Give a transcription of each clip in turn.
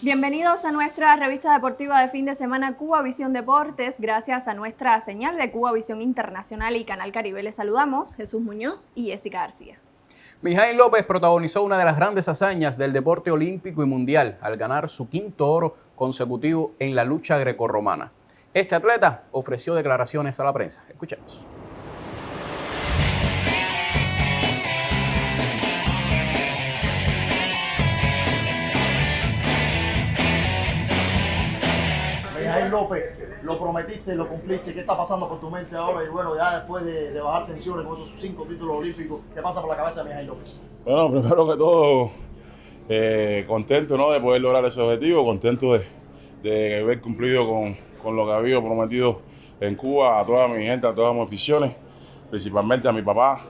Bienvenidos a nuestra revista deportiva de fin de semana Cuba Visión Deportes. Gracias a nuestra señal de Cuba Visión Internacional y Canal Caribe les saludamos Jesús Muñoz y Jessica García. Mijaíl López protagonizó una de las grandes hazañas del deporte olímpico y mundial al ganar su quinto oro consecutivo en la lucha grecorromana. Este atleta ofreció declaraciones a la prensa. Escuchemos. Mijaíl López, lo prometiste, lo cumpliste. ¿Qué está pasando por tu mente ahora? Y bueno, ya después de bajar tensiones con esos 5 títulos olímpicos, ¿qué pasa por la cabeza de Mijaíl López? Bueno, primero que todo, contento, ¿no?, de poder lograr ese objetivo, contento de haber cumplido con lo que había prometido en Cuba a toda mi gente, a todas mis aficiones, principalmente a mi papá,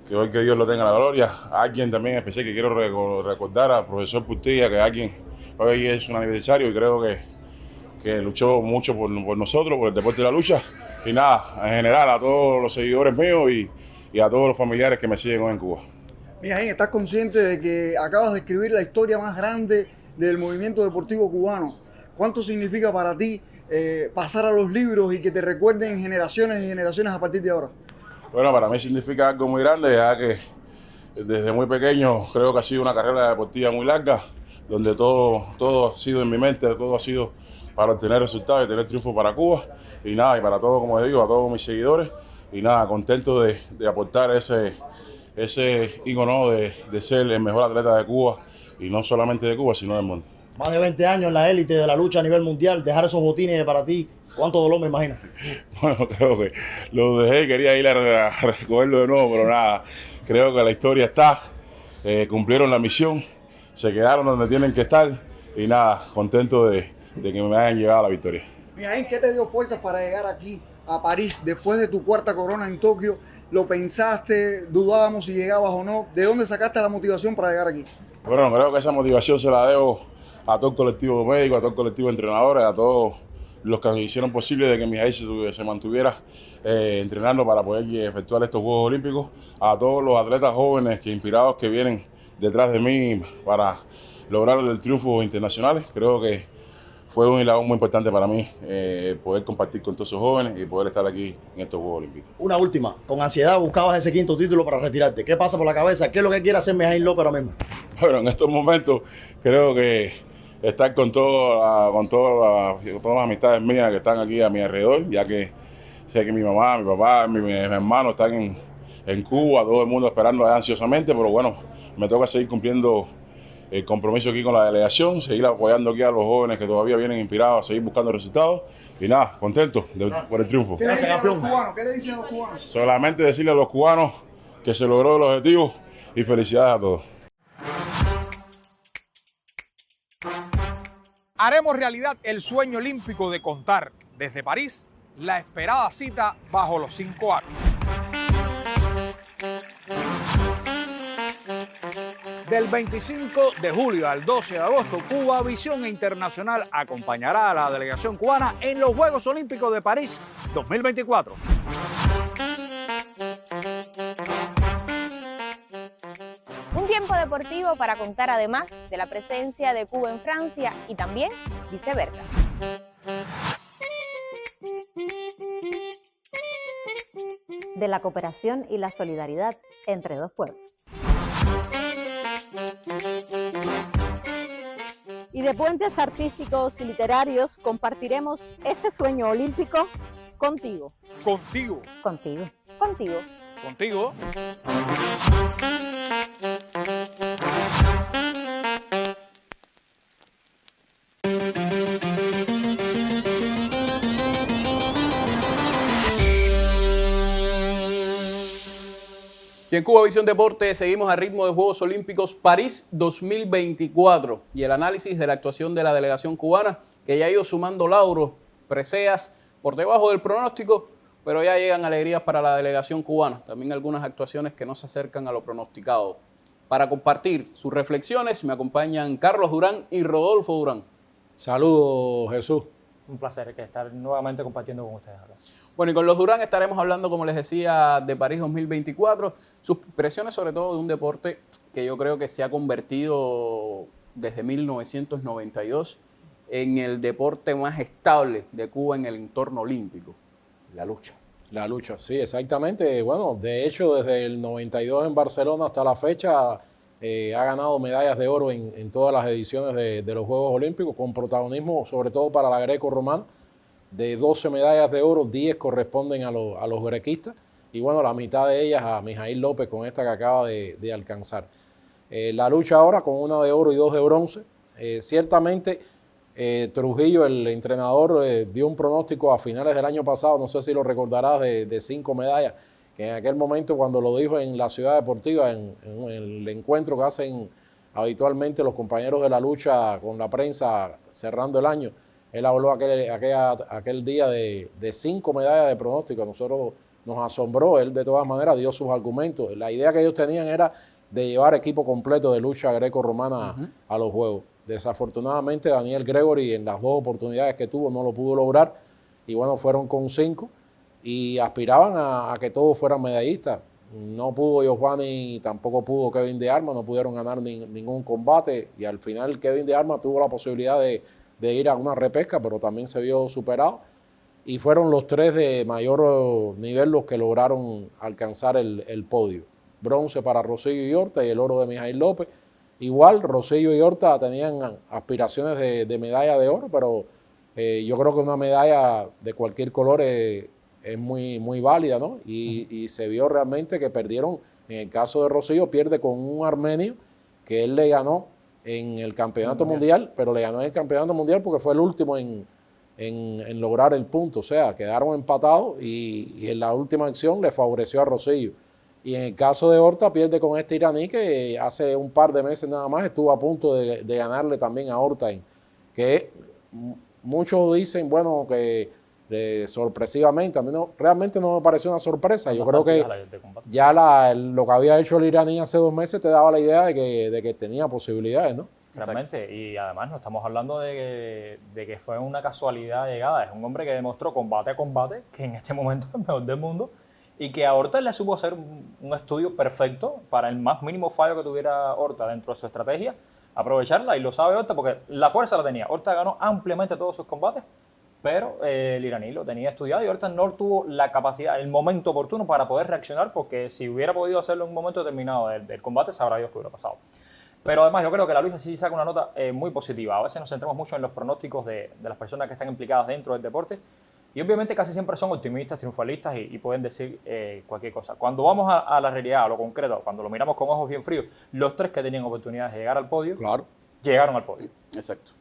que hoy que Dios lo tenga en la gloria, a alguien también especial que quiero recordar, al profesor Pustilla, que hoy es un aniversario y creo que luchó mucho por nosotros, por el deporte de la lucha. Y nada, en general a todos los seguidores míos y a todos los familiares que me siguen hoy en Cuba. Mijaíl, ¿estás consciente de que acabas de escribir la historia más grande del movimiento deportivo cubano? ¿Cuánto significa para ti pasar a los libros y que te recuerden generaciones y generaciones a partir de ahora? Bueno, para mí significa algo muy grande, ya que desde muy pequeño creo que ha sido una carrera deportiva muy larga, donde todo ha sido en mi mente, todo ha sido para obtener resultados y tener triunfo para Cuba. Y nada, y para todos, como digo, a todos mis seguidores. Y nada, contento de aportar ese ícono de ser el mejor atleta de Cuba, y no solamente de Cuba, sino del mundo. Más de 20 años en la élite de la lucha a nivel mundial, dejar esos botines para ti, ¿cuánto dolor me imagino? Bueno, creo que lo dejé, quería ir a recogerlo de nuevo, pero nada, creo que la historia está, cumplieron la misión, se quedaron donde tienen que estar y nada, contento de que me hayan llevado a la victoria. Mijaíl, ¿qué te dio fuerzas para llegar aquí a París después de tu cuarta corona en Tokio? ¿Lo pensaste? ¿Dudábamos si llegabas o no? ¿De dónde sacaste la motivación para llegar aquí? Bueno, creo que esa motivación se la debo a todo el colectivo médico, a todo el colectivo de entrenadores, a todos los que hicieron posible de que Mijaíl se mantuviera entrenando para poder efectuar estos Juegos Olímpicos, a todos los atletas jóvenes inspirados que vienen detrás de mí para lograr el triunfo internacionales. Creo que fue un hilado muy importante para mí poder compartir con todos esos jóvenes y poder estar aquí en estos Juegos Olímpicos. Una última, con ansiedad buscabas ese quinto título para retirarte. ¿Qué pasa por la cabeza? ¿Qué es lo que quiere hacer Mijaíl López ahora mismo? Bueno, en estos momentos creo que estar con todas las amistades mías que están aquí a mi alrededor, ya que sé que mi mamá, mi papá, mis hermanos están en Cuba, todo el mundo esperando ansiosamente, pero bueno, me toca seguir cumpliendo el compromiso aquí con la delegación, seguir apoyando aquí a los jóvenes que todavía vienen inspirados a seguir buscando resultados y nada, contento por el triunfo. ¿Qué le dicen a los cubanos? ¿Qué le dicen a los cubanos? Solamente decirle a los cubanos que se logró el objetivo y felicidades a todos. Haremos realidad el sueño olímpico de contar desde París la esperada cita bajo los 5 aros. Del 25 de julio al 12 de agosto, Cuba Visión Internacional acompañará a la delegación cubana en los Juegos Olímpicos de París 2024. Un tiempo deportivo para contar además de la presencia de Cuba en Francia y también viceversa. De la cooperación y la solidaridad entre dos pueblos. Y de puentes artísticos y literarios compartiremos este sueño olímpico contigo. Contigo. Contigo. Contigo. Contigo. Y en Cuba Visión Deporte seguimos al ritmo de Juegos Olímpicos París 2024 y el análisis de la actuación de la delegación cubana, que ya ha ido sumando lauros, preseas por debajo del pronóstico, pero ya llegan alegrías para la delegación cubana. También algunas actuaciones que no se acercan a lo pronosticado. Para compartir sus reflexiones me acompañan Carlos Durán y Rodolfo Durán. Saludos, Jesús. Un placer estar nuevamente compartiendo con ustedes ahora. Bueno, y con los Durán estaremos hablando, como les decía, de París 2024, sus impresiones sobre todo de un deporte que yo creo que se ha convertido desde 1992 en el deporte más estable de Cuba en el entorno olímpico, la lucha. La lucha, sí, exactamente. Bueno, de hecho, desde el 92 en Barcelona hasta la fecha ha ganado medallas de oro en todas las ediciones de los Juegos Olímpicos, con protagonismo sobre todo para la greco-romana. De 12 medallas de oro, 10 corresponden a los grequistas. Y bueno, la mitad de ellas a Mijaíl López con esta que acaba de alcanzar. La lucha ahora con una de oro y 2 de bronce. Ciertamente Trujillo, el entrenador, dio un pronóstico a finales del año pasado, no sé si lo recordarás, de 5 medallas, que en aquel momento cuando lo dijo en la Ciudad Deportiva, en el encuentro que hacen habitualmente los compañeros de la lucha con la prensa cerrando el año, él habló aquel día de 5 medallas de pronóstico. A nosotros nos asombró, él de todas maneras dio sus argumentos. La idea que ellos tenían era de llevar equipo completo de lucha greco-romana a los Juegos. Desafortunadamente Daniel Gregory en las 2 oportunidades que tuvo no lo pudo lograr y bueno, fueron con 5 y aspiraban a que todos fueran medallistas. No pudo Giovanni, tampoco pudo Kevin de Armas, no pudieron ganar ningún combate y al final Kevin de Armas tuvo la posibilidad de ir a una repesca, pero también se vio superado y fueron los 3 de mayor nivel los que lograron alcanzar el podio. Bronce para Rosillo y Horta y el oro de Mijaíl López. Igual Rosillo y Horta tenían aspiraciones de medalla de oro, pero yo creo que una medalla de cualquier color es muy, muy válida, ¿no? Y se vio realmente que perdieron. En el caso de Rosillo, pierde con un armenio que él le ganó en el campeonato mundial, pero le ganó en el campeonato mundial porque fue el último en lograr el punto. O sea, quedaron empatados y en la última acción le favoreció a Rosillo. Y en el caso de Horta pierde con este iraní que hace un par de meses nada más estuvo a punto de ganarle también a Horta, que muchos dicen, bueno, que sorpresivamente, a mí realmente no me pareció una sorpresa. Yo creo que ya lo que había hecho el iraní hace 2 meses te daba la idea de que tenía posibilidades, ¿no? Realmente, y además no estamos hablando de que fue una casualidad llegada, es un hombre que demostró combate a combate que en este momento es el mejor del mundo y que a Horta le supo hacer un estudio perfecto para el más mínimo fallo que tuviera Horta dentro de su estrategia, aprovecharla, y lo sabe Horta porque la fuerza la tenía. Horta ganó ampliamente todos sus combates, pero el iraní lo tenía estudiado y Horta no tuvo la capacidad, el momento oportuno para poder reaccionar, porque si hubiera podido hacerlo en un momento determinado del combate, sabrá Dios qué hubiera pasado. Pero además yo creo que la lucha sí saca una nota muy positiva. A veces nos centramos mucho en los pronósticos de las personas que están implicadas dentro del deporte y obviamente casi siempre son optimistas, triunfalistas y pueden decir cualquier cosa. Cuando vamos a la realidad, a lo concreto, cuando lo miramos con ojos bien fríos, los 3 que tenían oportunidades de llegar al podio, llegaron al podio. Exacto.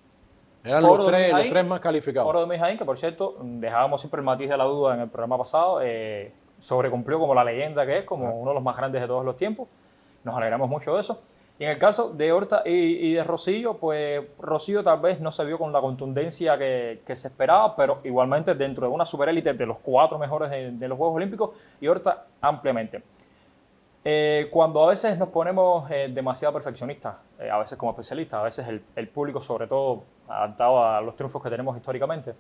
Eran los 3 más calificados. Oro de Mijaíl, que por cierto, dejábamos siempre el matiz de la duda en el programa pasado, sobrecumplió como la leyenda que es, como uno de los más grandes de todos los tiempos. Nos alegramos mucho de eso. Y en el caso de Horta y de Rosillo, pues Rosillo tal vez no se vio con la contundencia que se esperaba, pero igualmente dentro de una superélite de los 4 mejores de los Juegos Olímpicos, y Horta ampliamente. Cuando a veces nos ponemos demasiado perfeccionistas, a veces como especialistas, a veces el público, sobre todo adaptado a los triunfos que tenemos históricamente,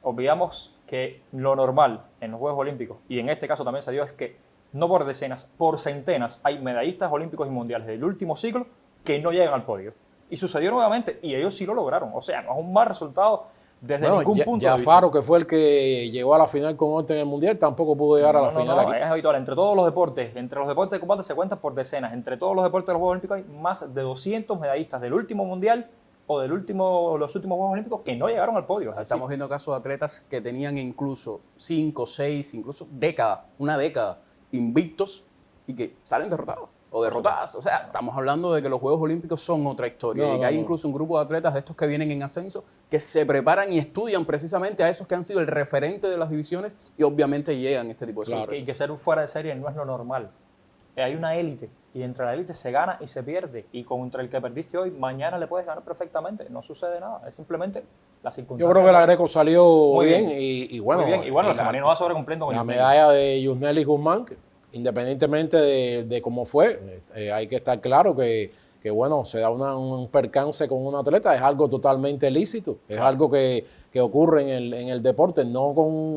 olvidamos que lo normal en los Juegos Olímpicos, y en este caso también se dio, es que no por decenas, por centenas, hay medallistas olímpicos y mundiales del último siglo que no llegan al podio. Y sucedió nuevamente, y ellos sí lo lograron. O sea, no es un mal resultado desde ningún punto de vista. Faro, que fue el que llegó a la final con Horta en el Mundial, tampoco pudo llegar a la final aquí. Es habitual. Entre todos los deportes, entre los deportes de combate se cuentan por decenas. Entre todos los deportes de los Juegos Olímpicos hay más de 200 medallistas del último Mundial o los últimos Juegos Olímpicos que no llegaron al podio. Estamos viendo casos de atletas que tenían incluso 5, 6, incluso una década invictos y que salen derrotados o derrotadas. O sea, estamos hablando de que los Juegos Olímpicos son otra historia y que hay incluso un grupo de atletas de estos que vienen en ascenso que se preparan y estudian precisamente a esos que han sido el referente de las divisiones y obviamente llegan a este tipo de sorpresas. Y que ser un fuera de serie no es lo normal. Hay una élite y entre la élite se gana y se pierde, y contra el que perdiste hoy, mañana le puedes ganar perfectamente. No sucede nada, es simplemente la circunstancia. Yo creo que la Greco salió muy bien y bueno. Muy bien. Y bueno, el femenino va sobrecumpliendo con la medalla de Yusnelis Guzmán, que, independientemente de cómo fue, hay que estar claro que bueno, se da un percance con un atleta, es algo totalmente lícito, es algo que ocurre en el deporte, no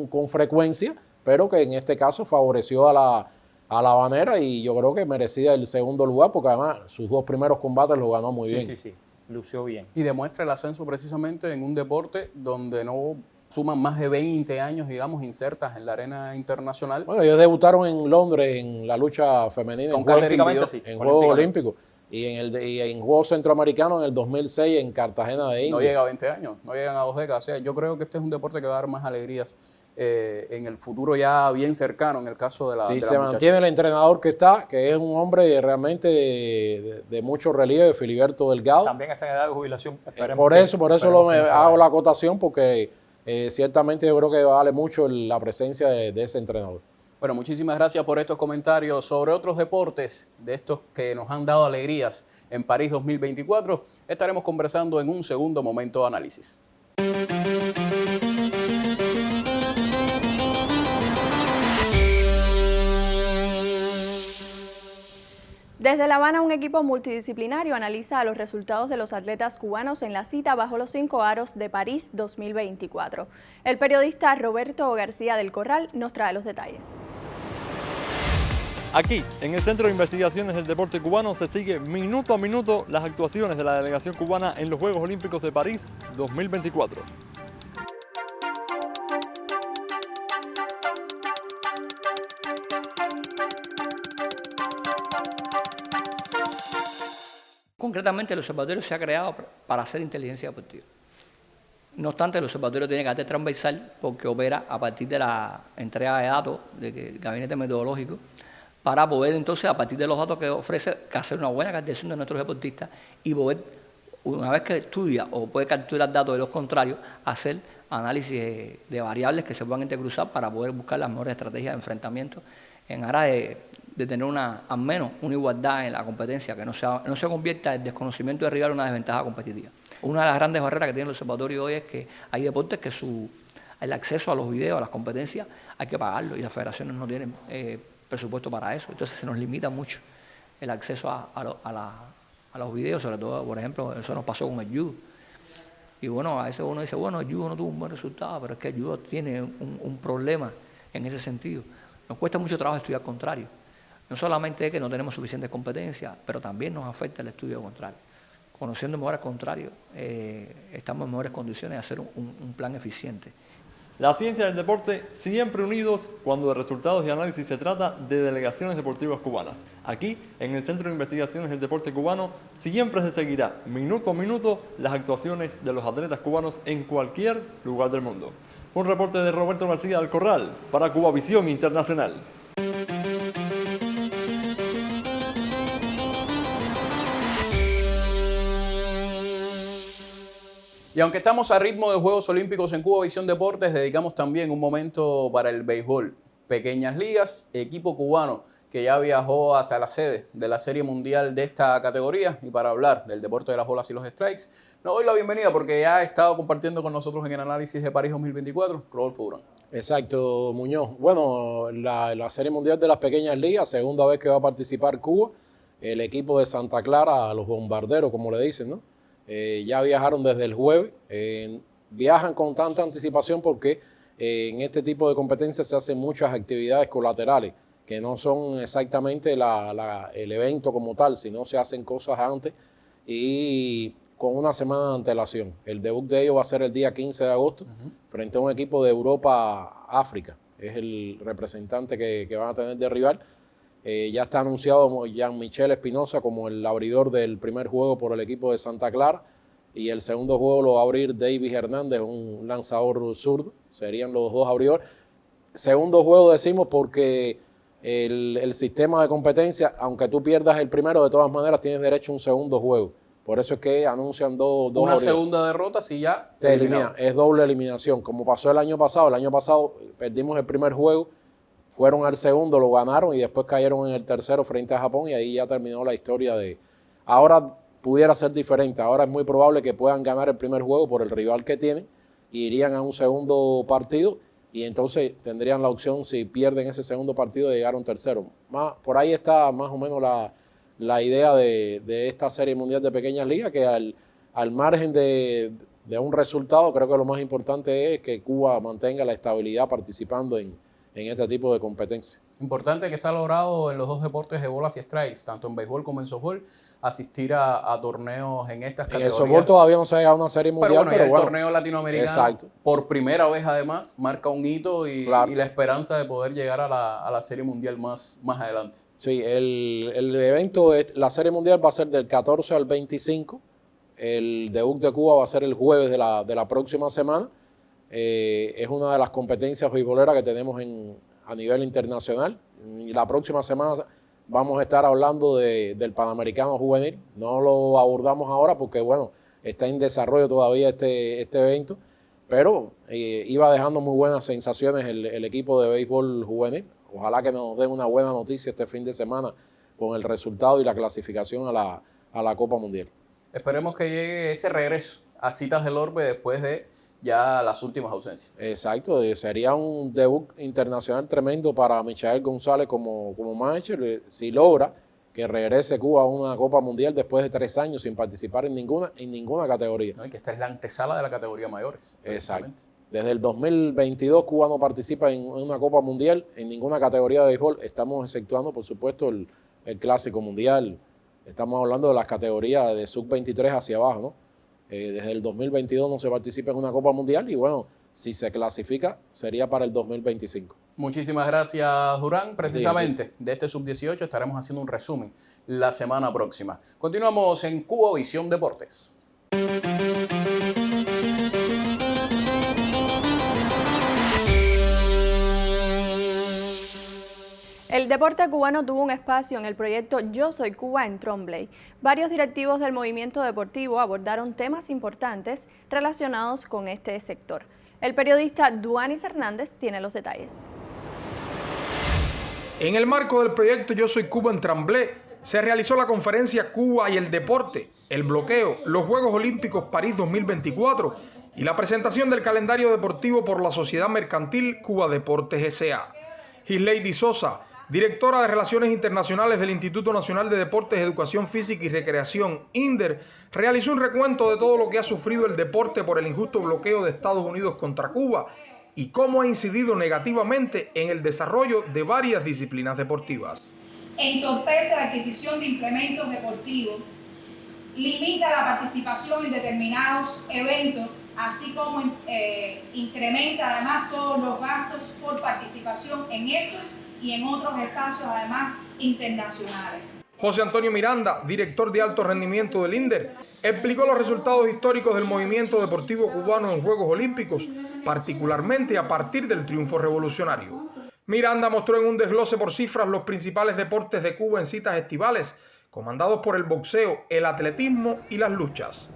con frecuencia, pero que en este caso favoreció a la habanera y yo creo que merecía el segundo lugar porque además sus 2 primeros combates los ganó muy bien. Sí. lució bien. Y demuestra el ascenso precisamente en un deporte donde no suman más de 20 años, digamos, insertas en la arena internacional. Bueno, ellos debutaron en Londres en la lucha femenina, Con en Juegos Olímpicos. Y en Juegos Centroamericanos en el 2006 en Cartagena de India. No llega a 20 años, no llegan a 2 décadas. O sea, yo creo que este es un deporte que va a dar más alegrías en el futuro ya bien cercano, en el caso de la Sí, de se mantiene el entrenador que está, que es un hombre realmente de mucho relieve, Filiberto Delgado. También está en edad de jubilación. Por eso hago la acotación, porque ciertamente yo creo que vale mucho la presencia de ese entrenador. Bueno, muchísimas gracias por estos comentarios sobre otros deportes, de estos que nos han dado alegrías en París 2024. Estaremos conversando en un segundo momento de análisis. Desde La Habana, un equipo multidisciplinario analiza los resultados de los atletas cubanos en la cita bajo los 5 aros de París 2024. El periodista Roberto García del Corral nos trae los detalles. Aquí, en el Centro de Investigaciones del Deporte Cubano, se sigue minuto a minuto las actuaciones de la delegación cubana en los Juegos Olímpicos de París 2024. Concretamente, el observatorio se ha creado para hacer inteligencia deportiva. No obstante, el observatorio tiene carácter transversal porque opera a partir de la entrega de datos del gabinete metodológico para poder entonces, a partir de los datos que ofrece, hacer una buena caracterización de nuestros deportistas y poder, una vez que estudia o puede capturar datos de los contrarios, hacer análisis de variables que se puedan intercruzar para poder buscar las mejores estrategias de enfrentamiento en aras de tener al menos una igualdad en la competencia, que no se convierta el desconocimiento del rival en una desventaja competitiva. Una de las grandes barreras que tiene el observatorio hoy es que hay deportes que el acceso a los videos, a las competencias, hay que pagarlo y las federaciones no tienen presupuesto para eso. Entonces se nos limita mucho el acceso a los videos, sobre todo, por ejemplo, eso nos pasó con el judo. Y bueno, a veces uno dice, bueno, el judo no tuvo un buen resultado, pero es que el judo tiene un problema en ese sentido. Nos cuesta mucho trabajo estudiar contrario. No solamente es que no tenemos suficientes competencias, pero también nos afecta el estudio contrario. Conociendo mejor al contrario, estamos en mejores condiciones de hacer un plan eficiente. La ciencia del deporte siempre unidos cuando de resultados y análisis se trata de delegaciones deportivas cubanas. Aquí, en el Centro de Investigaciones del Deporte Cubano, siempre se seguirá minuto a minuto las actuaciones de los atletas cubanos en cualquier lugar del mundo. Un reporte de Roberto García del Corral para Cubavisión Internacional. Y aunque estamos a ritmo de Juegos Olímpicos en Cubavisión Deportes, dedicamos también un momento para el béisbol. Pequeñas ligas, equipo cubano que ya viajó hacia la sede de la Serie Mundial de esta categoría. Y para hablar del deporte de las bolas y los strikes, nos doy la bienvenida porque ya ha estado compartiendo con nosotros en el análisis de París 2024, Rodolfo Durán. Exacto, Muñoz. Bueno, la Serie Mundial de las Pequeñas Ligas, segunda vez que va a participar Cuba, el equipo de Santa Clara, los bombarderos, como le dicen, ¿no? Ya viajaron desde el jueves, viajan con tanta anticipación porque en este tipo de competencias se hacen muchas actividades colaterales que no son exactamente el evento como tal, sino se hacen cosas antes y con una semana de antelación. El debut de ellos va a ser el día 15 de agosto frente a un equipo de Europa-África. Es el representante que van a tener de rival. Ya está anunciado Jean-Michel Espinosa como el abridor del primer juego por el equipo de Santa Clara y el segundo juego lo va a abrir Davis Hernández, un lanzador zurdo. Serían los dos abridores. Segundo juego decimos porque el sistema de competencia, aunque tú pierdas el primero, de todas maneras tienes derecho a un segundo juego. Por eso es que anuncian dos Una abridores. segunda derrota si ya Te elimina, es doble eliminación, como pasó el año pasado. El año pasado perdimos el primer juego, fueron al segundo, lo ganaron y después cayeron en el tercero frente a Japón y ahí ya terminó la historia de... Ahora pudiera ser diferente, ahora es muy probable que puedan ganar el primer juego por el rival que tienen y irían a un segundo partido y entonces tendrían la opción, si pierden ese segundo partido, de llegar a un tercero. Por ahí está más o menos la idea de esta Serie Mundial de Pequeñas Ligas, que al margen de un resultado, creo que lo más importante es que Cuba mantenga la estabilidad participando en en este tipo de competencias. Importante que se ha logrado en los dos deportes de bolas y strikes, tanto en béisbol como en softball, asistir a torneos en estas En el categorías. softball todavía no se ha llegado a una serie mundial, pero bueno, el torneo latinoamericano, exacto, por primera vez además, marca un hito y la esperanza de poder llegar a la serie mundial más adelante. Sí, el evento, la serie mundial va a ser del 14 al 25. El debut de Cuba va a ser el jueves de la próxima semana. Es una de las competencias beisboleras que tenemos a nivel internacional. Y la próxima semana vamos a estar hablando del Panamericano Juvenil. No lo abordamos ahora porque, bueno, está en desarrollo todavía este evento. Pero iba dejando muy buenas sensaciones el equipo de béisbol juvenil. Ojalá que nos den una buena noticia este fin de semana con el resultado y la clasificación a la Copa Mundial. Esperemos que llegue ese regreso a Citas del Orbe después de ya las últimas ausencias. Exacto, sería un debut internacional tremendo para Michael González como manager, si logra que regrese Cuba a una Copa Mundial después de 3 años sin participar en ninguna categoría. ¿No? Y que esta es la antesala de la categoría mayores. Exacto. Desde el 2022 Cuba no participa en una Copa Mundial en ninguna categoría de béisbol. Estamos exceptuando, por supuesto, el Clásico Mundial. Estamos hablando de las categorías de sub-23 hacia abajo, ¿no? Desde el 2022 no se participa en una Copa Mundial y bueno, si se clasifica sería para el 2025. Muchísimas gracias, Durán. Precisamente de este sub-18 estaremos haciendo un resumen la semana próxima. Continuamos en Cubavisión Deportes. El deporte cubano tuvo un espacio en el proyecto Yo Soy Cuba en Trombley. Varios directivos del movimiento deportivo abordaron temas importantes relacionados con este sector. El periodista Duanis Hernández tiene los detalles. En el marco del proyecto Yo Soy Cuba en Tremblay, se realizó la conferencia Cuba y el deporte, el bloqueo, los Juegos Olímpicos París 2024 y la presentación del calendario deportivo por la Sociedad Mercantil Cuba Deportes S.A. Gislady Sosa, directora de Relaciones Internacionales del Instituto Nacional de Deportes, Educación Física y Recreación, INDER, realizó un recuento de todo lo que ha sufrido el deporte por el injusto bloqueo de Estados Unidos contra Cuba y cómo ha incidido negativamente en el desarrollo de varias disciplinas deportivas. Entorpece la adquisición de implementos deportivos, limita la participación en determinados eventos, así como incrementa además todos los gastos por participación en estos y en otros espacios además internacionales. José Antonio Miranda, director de alto rendimiento del INDER, explicó los resultados históricos del movimiento deportivo cubano en Juegos Olímpicos, particularmente a partir del triunfo revolucionario. Miranda mostró en un desglose por cifras los principales deportes de Cuba en citas estivales, comandados por el boxeo, el atletismo y las luchas.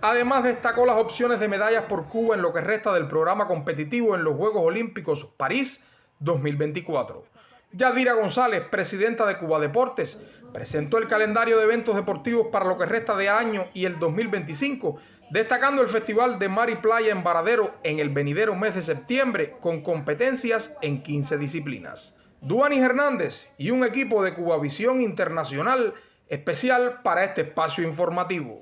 Además destacó las opciones de medallas por Cuba en lo que resta del programa competitivo en los Juegos Olímpicos París 2024. Yadira González, presidenta de Cuba Deportes, presentó el calendario de eventos deportivos para lo que resta de año y el 2025, destacando el Festival de Mar y Playa en Varadero en el venidero mes de septiembre, con competencias en 15 disciplinas. Duanis Hernández y un equipo de Cubavisión Internacional especial para este espacio informativo.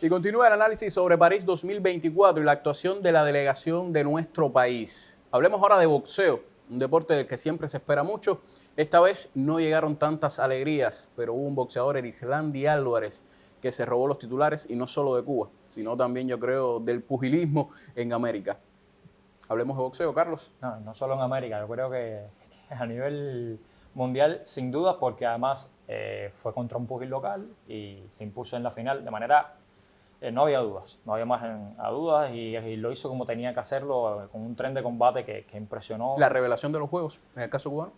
Y continúa el análisis sobre París 2024 y la actuación de la delegación de nuestro país. Hablemos ahora de boxeo, un deporte del que siempre se espera mucho. Esta vez no llegaron tantas alegrías, pero hubo un boxeador, Erislandy Álvarez, que se robó los titulares, y no solo de Cuba, sino también, yo creo, del pugilismo en América. Hablemos de boxeo, Carlos. No solo en América, yo creo que a nivel mundial, sin duda, porque además fue contra un pugil local y se impuso en la final de manera... no había dudas, no había más a dudas y lo hizo como tenía que hacerlo, con un tren de combate que impresionó. ¿La revelación de los Juegos, en el caso cubano?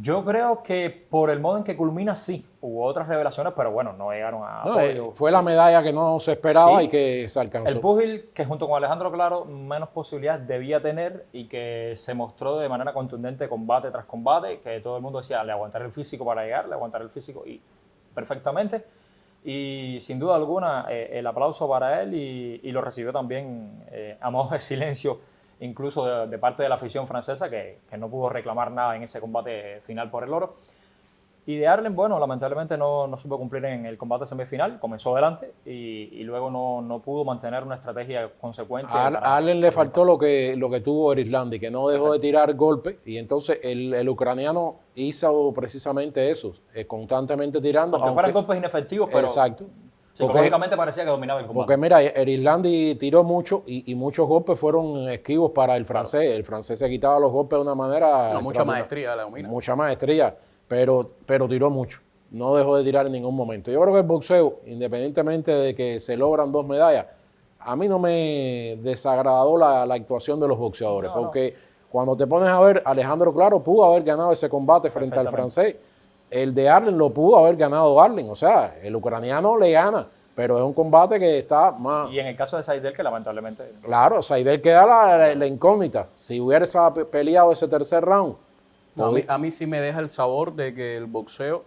Yo creo que por el modo en que culmina, sí. Hubo otras revelaciones, pero bueno, no llegaron a podio. Fue la medalla que no se esperaba y que se alcanzó. El púgil, que junto con Alejandro Claro, menos posibilidades debía tener y que se mostró de manera contundente combate tras combate, que todo el mundo decía, le aguantaré el físico para llegar, le aguantaré el físico y perfectamente. Y sin duda alguna el aplauso para él y lo recibió también a modo de silencio, incluso de parte de la afición francesa que no pudo reclamar nada en ese combate final por el oro. Y de Arlen, bueno, lamentablemente no supo cumplir en el combate semifinal, comenzó delante y luego no pudo mantener una estrategia consecuente. A Arlen le faltó lo que tuvo Erislandy, que no dejó de tirar golpes, y entonces el ucraniano hizo precisamente eso, constantemente tirando. Aunque fueran golpes inefectivos, pero exacto. psicológicamente parecía que dominaba el combate. Porque mira, Erislandy tiró mucho y muchos golpes fueron esquivos para el francés. Claro. El francés se quitaba los golpes de una manera... mucha maestría la domina. Mucha maestría. Pero tiró mucho, no dejó de tirar en ningún momento. Yo creo que el boxeo, independientemente de que se logran 2 medallas, a mí no me desagradó la actuación de los boxeadores, porque cuando te pones a ver, Alejandro Claro pudo haber ganado ese combate frente al francés, el de Arlen lo pudo haber ganado Arlen, o sea, el ucraniano le gana, pero es un combate que está más... Y en el caso de Seidel, que lamentablemente... Claro, Seidel queda la incógnita, si hubiese peleado ese tercer round... A mí sí me deja el sabor de que el boxeo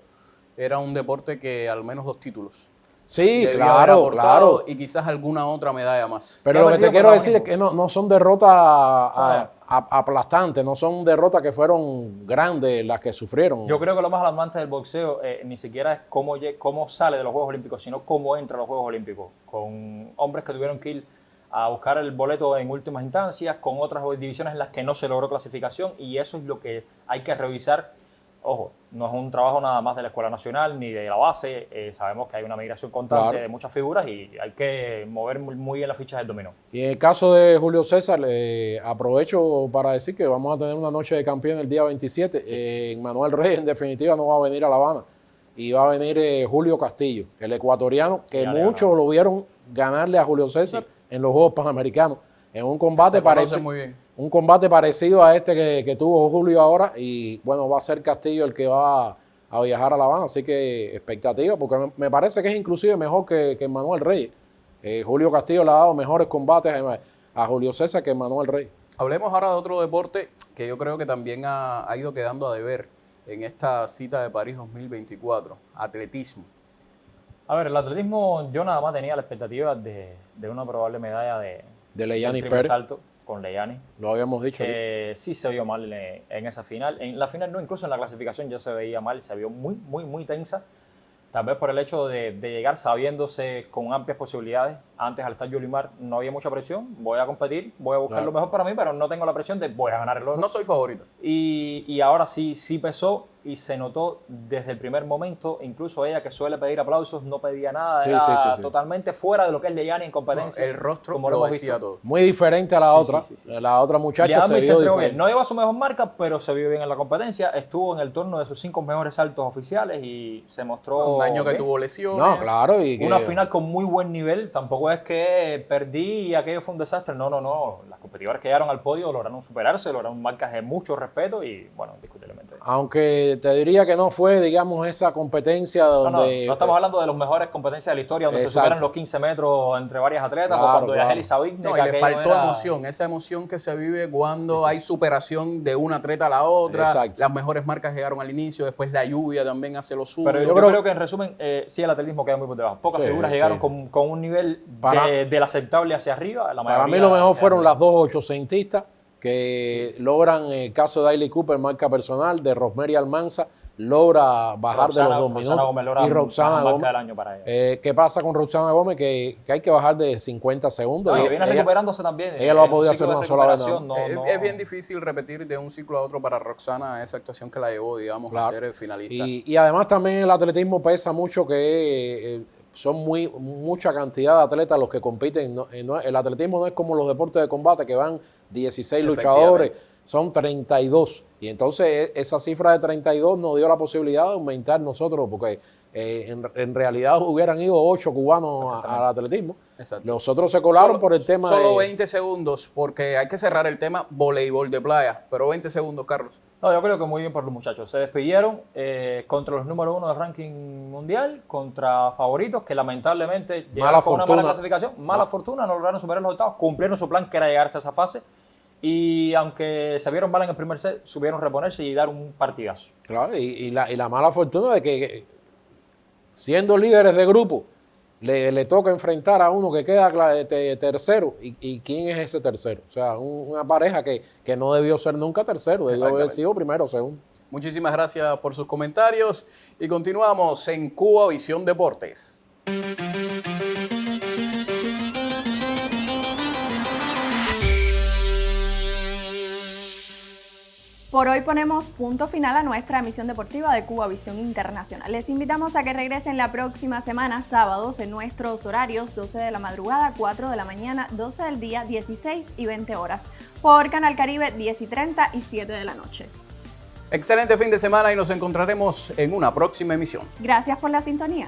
era un deporte que al menos 2 títulos. Sí, claro. Y quizás alguna otra medalla más. Pero lo que te quiero decir es que no son derrotas aplastantes, no son derrotas que fueron grandes las que sufrieron. Yo creo que lo más alarmante del boxeo ni siquiera es cómo sale de los Juegos Olímpicos, sino cómo entra a los Juegos Olímpicos. Con hombres que tuvieron que ir a buscar el boleto en últimas instancias, con otras divisiones en las que no se logró clasificación, y eso es lo que hay que revisar. Ojo, no es un trabajo nada más de la Escuela Nacional ni de la base, sabemos que hay una migración constante de muchas figuras y hay que mover muy bien las fichas del dominó. Y en el caso de Julio César, aprovecho para decir que vamos a tener una noche de campeón el día 27. Manuel Reyes, en definitiva, no va a venir a La Habana, y va a venir Julio Castillo, el ecuatoriano, que muchos lo vieron ganarle a Julio César en los Juegos Panamericanos, en un combate parecido a este que tuvo Julio ahora, y bueno, va a ser Castillo el que va a viajar a La Habana, así que expectativa, porque me parece que es inclusive mejor que Manuel Reyes. Julio Castillo le ha dado mejores combates a Julio César que Manuel Reyes. Hablemos ahora de otro deporte que yo creo que también ha ido quedando a deber en esta cita de París 2024, atletismo. A ver, el atletismo, yo nada más tenía la expectativa de una probable medalla de Leyani Pérez salto con Leyani. Lo habíamos dicho. Sí se vio mal en esa final. En la final no, incluso en la clasificación ya se veía mal, se vio muy tensa. Tal vez por el hecho de llegar sabiéndose con amplias posibilidades. Antes, al estar Yolimar, no había mucha presión. Voy a competir, voy a buscar lo mejor para mí, pero no tengo la presión de voy a ganar el oro. No soy favorito. Y ahora sí pesó y se notó desde el primer momento. Incluso ella, que suele pedir aplausos, no pedía nada. Era totalmente fuera de lo que es Leyani en competencia. No, el rostro como lo decía todo. Muy diferente a la otra. La otra muchacha se vio diferente. No lleva su mejor marca, pero se vio bien en la competencia. Estuvo en el torno de sus 5 mejores saltos oficiales y se mostró... Un año que tuvo lesiones. No, claro. Una final con muy buen nivel. Tampoco es que perdí y aquello fue un desastre. No. Las competidoras que llegaron al podio lograron superarse, lograron marcas de mucho respeto y, bueno, indiscutiblemente. Aunque te diría que no fue, digamos, esa competencia donde... No estamos hablando de las mejores competencias de la historia, donde se superan los 15 metros entre varias atletas, o cuando Yaheli Sabik... No, y le faltó emoción, esa emoción que se vive cuando hay superación de una atleta a la otra. Exacto. Las mejores marcas llegaron al inicio, después la lluvia también hace lo suyo. Pero yo creo que en resumen, sí, el atletismo queda muy por debajo. Pocas figuras llegaron con un nivel del aceptable hacia arriba. Para mí lo mejor fueron las 2 800istas que logran, en el caso de Ailey Cooper, marca personal, de Rosemary Almanza, logra bajar de los 2 minutos. Y Roxana Gómez. ¿Qué pasa con Roxana Gómez? Que hay que bajar de 50 segundos. No, viene recuperándose también. Ella lo ha podido hacer una sola vez. Es bien difícil repetir de un ciclo a otro para Roxana esa actuación que la llevó, digamos, a ser finalista. Y además también el atletismo pesa mucho, que son mucha cantidad de atletas los que compiten. El atletismo no es como los deportes de combate, que van 16 luchadores, son 32. Y entonces esa cifra de 32 nos dio la posibilidad de aumentar nosotros, porque en realidad hubieran ido 8 cubanos al atletismo. Exacto. Los otros se colaron por el tema Solo 20 segundos, porque hay que cerrar el tema voleibol de playa. Pero 20 segundos, Carlos. No, yo creo que muy bien por los muchachos. Se despidieron contra los número 1 del ranking mundial, contra favoritos que lamentablemente llegaron con una mala clasificación. Mala fortuna, no lograron superar los octavos, cumplieron su plan, que era llegar hasta esa fase. Y aunque se vieron mal en el primer set, supieron reponerse y dar un partidazo. Claro, y la mala fortuna de que, siendo líderes de grupo, le toca enfrentar a uno que queda tercero. ¿Y quién es ese tercero? O sea, una pareja que no debió ser nunca tercero, debió haber sido primero o segundo. Muchísimas gracias por sus comentarios y continuamos en Cuba Visión Deportes. Por hoy ponemos punto final a nuestra emisión deportiva de Cuba Visión Internacional. Les invitamos a que regresen la próxima semana, sábados, en nuestros horarios 12 de la madrugada, 4 de la mañana, 12 del día, 16 y 20 horas, por Canal Caribe 10 y 30 y 7 de la noche. Excelente fin de semana y nos encontraremos en una próxima emisión. Gracias por la sintonía.